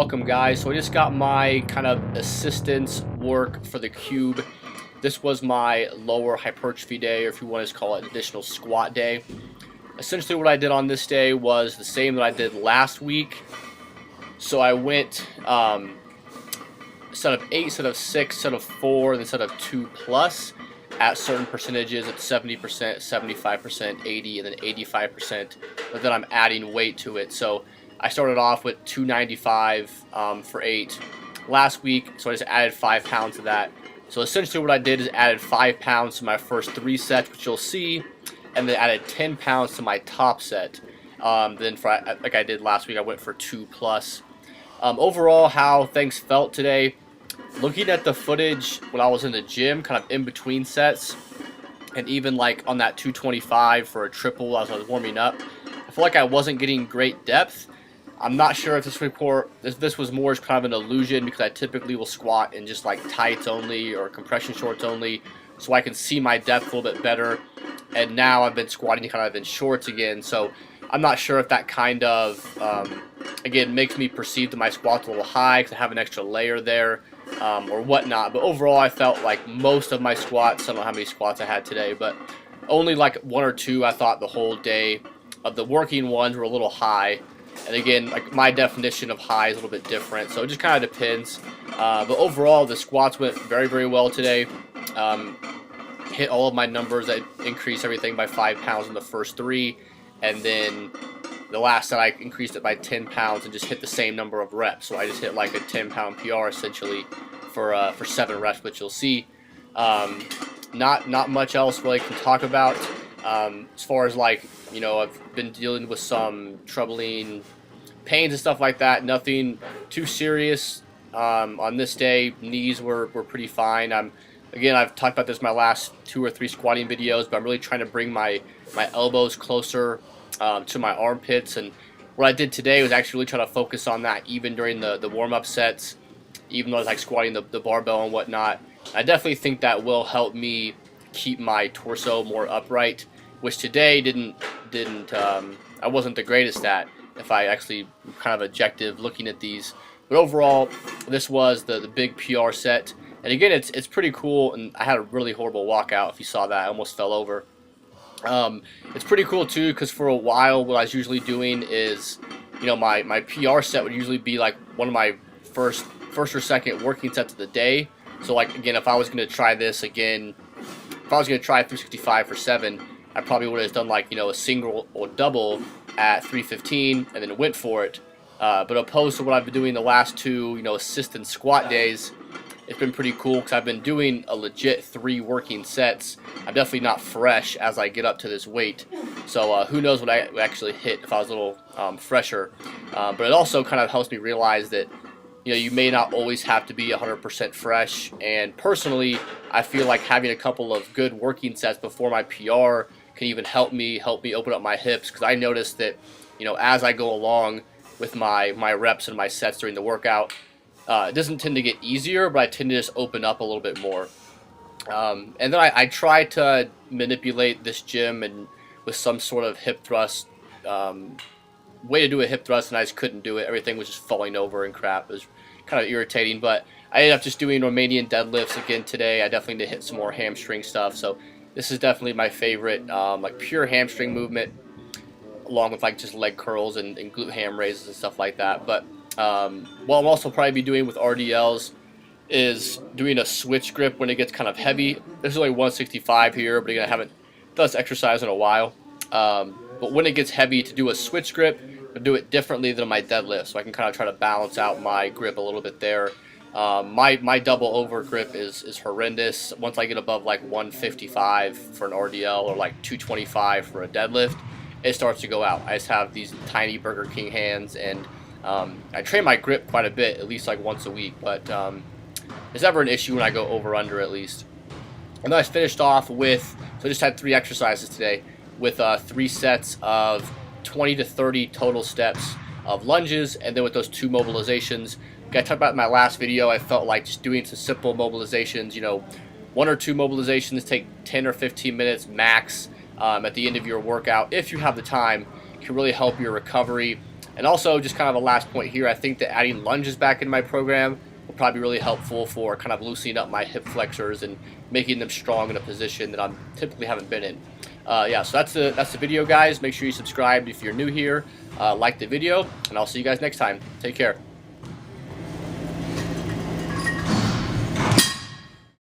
welcome guys. So I just got my kind of assistance work for the cube. This was my lower hypertrophy day, or if you want to call it additional squat day. Essentially what I did on this day was the same that I did last week. So I went instead of 8, instead of 6, instead of 4, and instead of 2 plus at certain percentages at 70%, 75%, 80, and then 85%, but then I'm adding weight to it. So I started off with 295 for 8 last week, so I just added 5 pounds to that. So essentially what I did is added 5 pounds to my first 3 sets, which you'll see, and then added 10 pounds to my top set. Then for, like I did last week, I went for 2 plus. Overall, how things felt today, looking at the footage when I was in the gym, kind of in between sets, and even like on that 225 for a triple as I was warming up, I feel like I wasn't getting great depth. I'm not sure if this was more as kind of an illusion, because I typically will squat in just like tights only or compression shorts only, so I can see my depth a little bit better. And now I've been squatting kind of in shorts again, so I'm not sure if that kind of again makes me perceive that my squats a little high because I have an extra layer there, or whatnot. But overall, I felt like most of my squats, I don't know how many squats I had today, but only like 1 or 2 I thought the whole day of the working ones were a little high. And again, like my definition of high is a little bit different, so it just kind of depends. But overall, the squats went very, very well today. Hit all of my numbers. I increased everything by 5 pounds in the first 3, and then the last set I increased it by 10 pounds and just hit the same number of reps. So I just hit like a 10-pound PR essentially for 7 reps, which you'll see. Not much else really can talk about. As far as like, you know, I've been dealing with some troubling pains and stuff like that. Nothing too serious. On this day, knees were pretty fine. Again, I've talked about this in my last 2 or 3 squatting videos, but I'm really trying to bring my elbows closer to my armpits. And what I did today was actually really try to focus on that even during the warm-up sets, even though I was like squatting the barbell and whatnot. I definitely think that will help me keep my torso more upright, which today I wasn't the greatest at, if I actually kind of objective looking at these. But overall, this was the big PR set. And again, it's pretty cool, and I had a really horrible walkout. If you saw that, I almost fell over. It's pretty cool too, because for a while what I was usually doing is, you know, my PR set would usually be like one of my first or second working sets of the day. So like, again, if I was going to try this again, if I was going to try 365 for 7, I probably would have done like, you know, a single or double at 315 and then went for it. But opposed to what I've been doing the last 2, you know, assistant squat days, it's been pretty cool because I've been doing a legit 3 working sets. I'm definitely not fresh as I get up to this weight. So who knows what I would actually hit if I was a little fresher. But it also kind of helps me realize that, you know, you may not always have to be 100% fresh. And personally, I feel like having a couple of good working sets before my PR can even help me open up my hips, because I noticed that, you know, as I go along with my reps and my sets during the workout, it doesn't tend to get easier, but I tend to just open up a little bit more. And then I try to manipulate this gym and with some sort of hip thrust, way to do a hip thrust, and I just couldn't do it. Everything was just falling over and crap. It was kind of irritating, but I ended up just doing Romanian deadlifts again today. I definitely need to hit some more hamstring stuff. So this is definitely my favorite, like pure hamstring movement, along with like just leg curls and glute ham raises and stuff like that. But what I'll also probably be doing with RDLs is doing a switch grip when it gets kind of heavy. There's only 165 here, but again, I haven't done this exercise in a while. But when it gets heavy, to do a switch grip, to do it differently than my deadlift, so I can kind of try to balance out my grip a little bit there. My double over grip is horrendous. Once I get above like 155 for an RDL or like 225 for a deadlift, it starts to go out. I just have these tiny Burger King hands, and I train my grip quite a bit, at least like once a week, but it's never an issue when I go over under at least. And then I finished off with, so I just had 3 exercises today with 3 sets of 20 to 30 total steps of lunges, and then with those 2 mobilizations. Like I talked about in my last video, I felt like just doing some simple mobilizations, you know, 1 or 2 mobilizations take 10 or 15 minutes max at the end of your workout, if you have the time, can really help your recovery. And also, just kind of a last point here, I think that adding lunges back in my program will probably be really helpful for kind of loosening up my hip flexors and making them strong in a position that I typically haven't been in. Yeah, so that's the video, guys. Make sure you subscribe if you're new here. Like the video, and I'll see you guys next time. Take care.